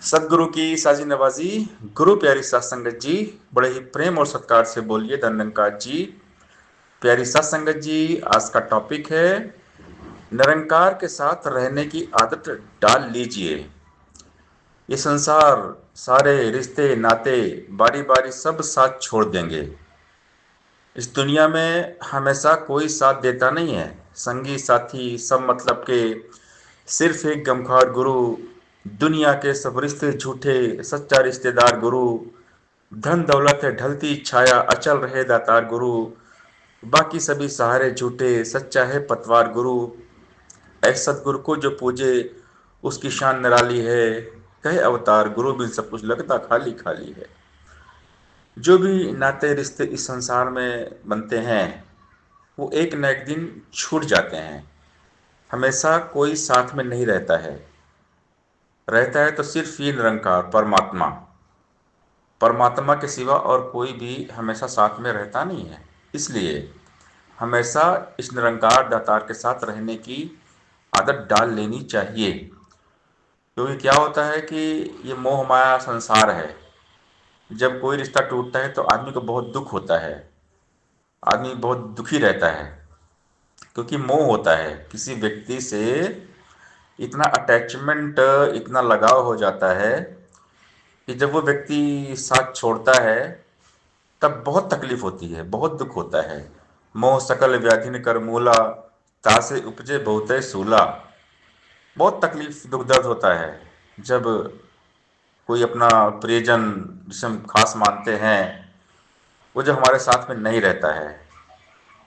सदगुरु की साजी नवाजी। गुरु प्यारी सात संगत जी, बड़े ही प्रेम और सत्कार से बोलिए धन जी। प्यारी सात संगत जी, आज का टॉपिक है निरंकार के साथ रहने की आदत डाल लीजिए। ये संसार, सारे रिश्ते नाते बारी बारी सब साथ छोड़ देंगे। इस दुनिया में हमेशा कोई साथ देता नहीं है। संगी साथी सब मतलब के, सिर्फ एक गमखार गुरु। दुनिया के सब रिश्ते झूठे, सच्चा रिश्तेदार गुरु। धन दौलत है ढलती छाया, अचल रहे दातार गुरु। बाकी सभी सहारे झूठे, सच्चा है पतवार गुरु। ऐसे सतगुरु को जो पूजे, उसकी शान निराली है। कहे अवतार गुरु बिन सब कुछ लगता खाली खाली है। जो भी नाते रिश्ते इस संसार में बनते हैं, वो एक न एक दिन छूट जाते हैं। हमेशा कोई साथ में नहीं रहता है। रहता है तो सिर्फ ये निरंकार परमात्मा। परमात्मा के सिवा और कोई भी हमेशा साथ में रहता नहीं है। इसलिए हमेशा इस निरंकार दातार के साथ रहने की आदत डाल लेनी चाहिए। क्योंकि क्या होता है कि ये मोह माया संसार है। जब कोई रिश्ता टूटता है तो आदमी को बहुत दुख होता है। आदमी बहुत दुखी रहता है, क्योंकि मोह होता है किसी व्यक्ति से। इतना अटैचमेंट, इतना लगाव हो जाता है कि जब वो व्यक्ति साथ छोड़ता है, तब बहुत तकलीफ होती है, बहुत दुख होता है। मोह सकल व्याधिन कर मूला, तासे उपजे बहुते सूला। बहुत तकलीफ दुख दर्द होता है जब कोई अपना प्रियजन, जिसे हम खास मानते हैं, वो जब हमारे साथ में नहीं रहता है।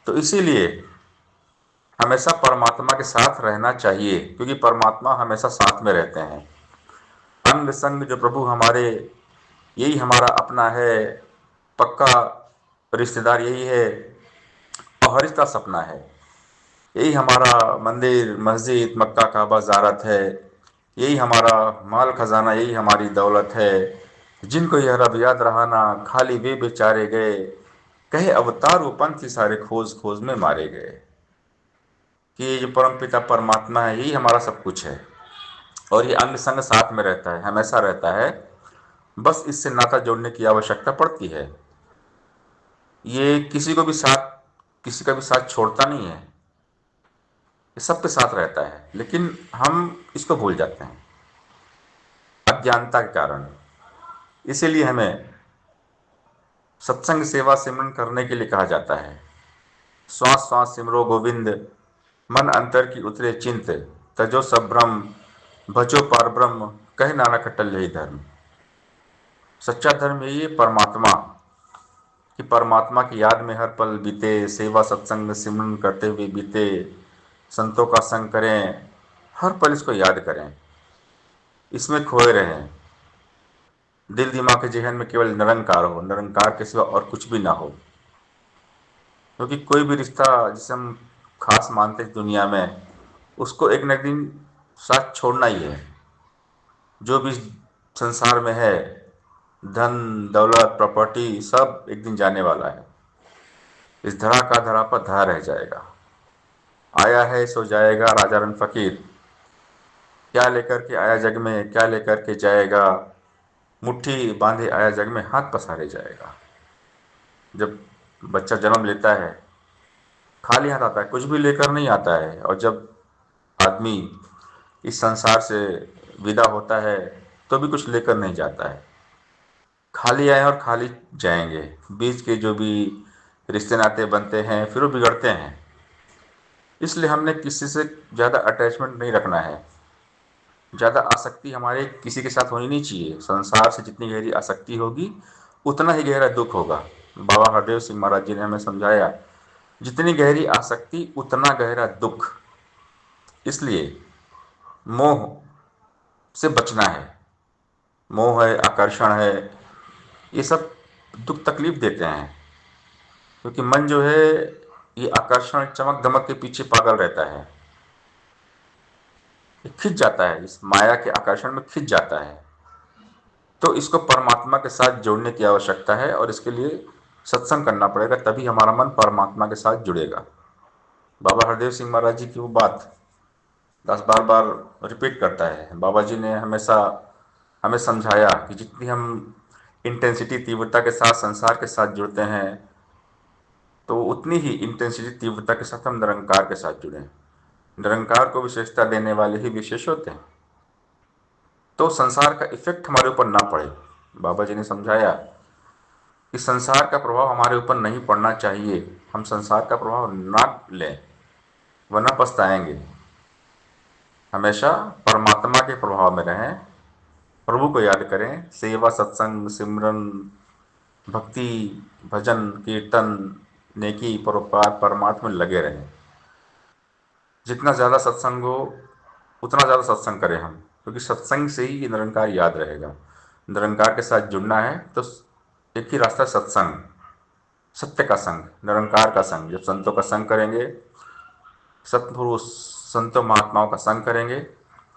तो इसीलिए हमेशा परमात्मा के साथ रहना चाहिए, क्योंकि परमात्मा हमेशा साथ में रहते हैं। अंग संग जो प्रभु हमारे, यही हमारा अपना है। पक्का रिश्तेदार यही है और हर रिश्ता सपना है। यही हमारा मंदिर मस्जिद मक्का काबा ज़ारत है। यही हमारा माल खजाना, यही हमारी दौलत है। जिनको यह रब याद रहा ना, खाली वे बेचारे गए। कहे अवतार वो पंथी सारे खोज खोज में मारे गए। कि ये जो परम पिता परमात्मा है, यही हमारा सब कुछ है। और ये अंग संग साथ में रहता है, हमेशा रहता है। बस इससे नाता जोड़ने की आवश्यकता पड़ती है। ये किसी का भी साथ छोड़ता नहीं है। ये सबके साथ रहता है, लेकिन हम इसको भूल जाते हैं अज्ञानता के कारण। इसीलिए हमें सत्संग सेवा सिमरन करने के लिए कहा जाता है। श्वास श्वास सिमरो गोविंद, मन अंतर की उतरे चिंत। तजो सब भ्रम, भजो पार ब्रह्म। कहे नानक अटल यही धर्म। सच्चा धर्म यही है परमात्मा, कि परमात्मा की याद में हर पल बीते। सेवा सत्संग सिमरन करते हुए बीते। संतों का संग करें, हर पल इसको याद करें, इसमें खोए रहें। दिल दिमाग के जहन में केवल निरंकार हो, निरंकार के सिवा और कुछ भी ना हो। क्योंकि कोई भी रिश्ता जिसे हम खास मानते हैं दुनिया में, उसको एक न एक दिन साथ छोड़ना ही है। जो भी संसार में है, धन दौलत प्रॉपर्टी सब एक दिन जाने वाला है। इस धरा का धरा पर धरा रह जाएगा। आया है सो जाएगा राजा रन फकीर। क्या लेकर के आया जग में, क्या लेकर के जाएगा। मुट्ठी बांधे आया जग में, हाथ पसारे जाएगा। जब बच्चा जन्म लेता है, खाली हाथ आता है, कुछ भी लेकर नहीं आता है। और जब आदमी इस संसार से विदा होता है, तो भी कुछ लेकर नहीं जाता है। खाली आए और खाली जाएंगे। बीच के जो भी रिश्ते नाते बनते हैं, फिर वो बिगड़ते हैं। इसलिए हमने किसी से ज़्यादा अटैचमेंट नहीं रखना है। ज़्यादा आसक्ति हमारे किसी के साथ होनी नहीं चाहिए। संसार से जितनी गहरी आसक्ति होगी, उतना ही गहरा दुख होगा। बाबा हरदेव सिंह महाराज जी ने हमें समझाया, जितनी गहरी आसक्ति उतना गहरा दुख। इसलिए मोह से बचना है। मोह है, आकर्षण है, ये सब दुख तकलीफ देते हैं। क्योंकि मन जो है, ये आकर्षण चमक धमक के पीछे पागल रहता है। ये खिंच जाता है, इस माया के आकर्षण में खिंच जाता है। तो इसको परमात्मा के साथ जोड़ने की आवश्यकता है, और इसके लिए सत्संग करना पड़ेगा, तभी हमारा मन परमात्मा के साथ जुड़ेगा। बाबा हरदेव सिंह महाराज जी की वो बात दास बार बार रिपीट करता है। बाबा जी ने हमेशा हमें समझाया कि जितनी हम इंटेंसिटी तीव्रता के साथ संसार के साथ जुड़ते हैं, तो उतनी ही इंटेंसिटी तीव्रता के साथ हम निरंकार के साथ जुड़े। निरंकार को विशेषता देने वाले ही विशेष होते हैं, तो संसार का इफेक्ट हमारे ऊपर ना पड़े। बाबा जी ने समझाया कि संसार का प्रभाव हमारे ऊपर नहीं पड़ना चाहिए, हम संसार का प्रभाव ना लें, वरना पछताएंगे। हमेशा परमात्मा के प्रभाव में रहें, प्रभु को याद करें, सेवा सत्संग सिमरन भक्ति भजन कीर्तन नेकी परोपकार परमात्मा में लगे रहें। जितना ज़्यादा सत्संग हो उतना ज़्यादा सत्संग करें हम, क्योंकि सत्संग से ही ये निरंकार याद रहेगा। निरंकार के साथ जुड़ना है तो एक ही रास्ता, सत्संग, सत्य का संग, निरंकार का संग। जब संतों का संग करेंगे, सत्पुरुष संतों महात्माओं का संग करेंगे,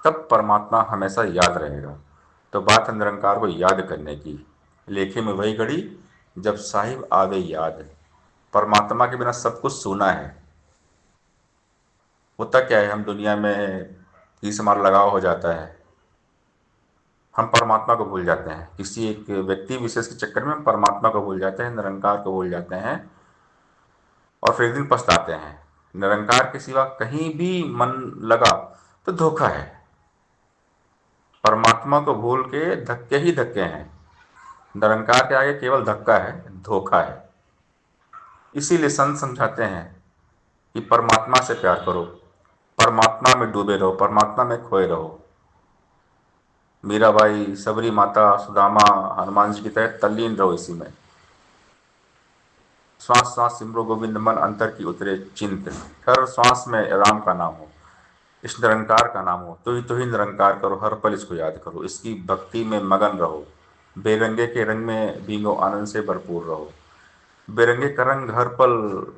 तब परमात्मा हमेशा याद रहेगा। तो बात है निरंकार को याद करने की। लेखे में वही घड़ी जब साहिब आवे याद। परमात्मा के बिना सब कुछ सूना है। होता क्या है, हम दुनिया में तीस हमारा लगाव हो जाता है, हम परमात्मा को भूल जाते हैं। किसी एक व्यक्ति विशेष के चक्कर में हम परमात्मा को भूल जाते हैं, निरंकार को भूल जाते हैं, और फिर एक दिन पछताते हैं। निरंकार के सिवा कहीं भी मन लगा तो धोखा है। परमात्मा को भूल के धक्के ही धक्के हैं। निरंकार के आगे केवल धक्का है, धोखा है। इसीलिए संत समझाते हैं कि परमात्मा से प्यार करो, परमात्मा में डूबे रहो, परमात्मा में खोए रहो। मीराबाई, सबरी माता, सुदामा, हनुमान जी की तरह तल्लीन रहो इसी में। श्वास श्वास सिमरो गोविंद मन अंतर की उतरे चिंत। हर श्वास में राम का नाम हो, इस निरंकार का नाम हो। तो ही निरंकार करो, हर पल इसको याद करो, इसकी भक्ति में मगन रहो। बेरंगे के रंग में भीगो, आनंद से भरपूर रहो। बेरंगे का रंग हर पल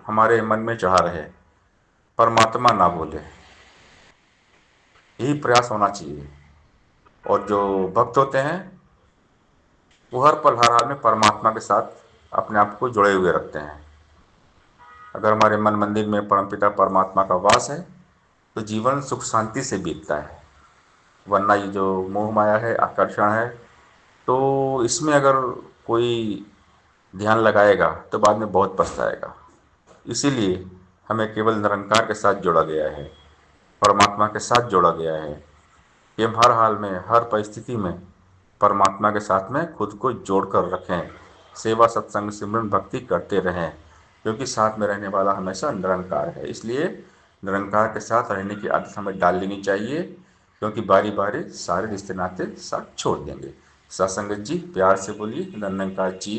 हमारे मन में चढ़ा रहे, परमात्मा ना भूले, यही प्रयास होना चाहिए। और जो भक्त होते हैं वो हर पल हर हाल में परमात्मा के साथ अपने आप को जुड़े हुए रखते हैं। अगर हमारे मन मंदिर में परमपिता परमात्मा का वास है तो जीवन सुख शांति से बीतता है। वरना ये जो मोह माया है, आकर्षण है, तो इसमें अगर कोई ध्यान लगाएगा तो बाद में बहुत पछताएगा। इसीलिए हमें केवल निरंकार के साथ जोड़ा गया है, परमात्मा के साथ जोड़ा गया है कि हम हर हाल में, हर परिस्थिति में परमात्मा के साथ में खुद को जोड़ कर रखें, सेवा सत्संग सिमरन भक्ति करते रहें, क्योंकि साथ में रहने वाला हमेशा निरंकार है। इसलिए निरंकार के साथ रहने की आदत हमें डाल लेनी चाहिए, क्योंकि बारी बारी सारे रिश्ते नाते साथ छोड़ देंगे। सत्संगत जी, प्यार से बोलिए निरंकार जी।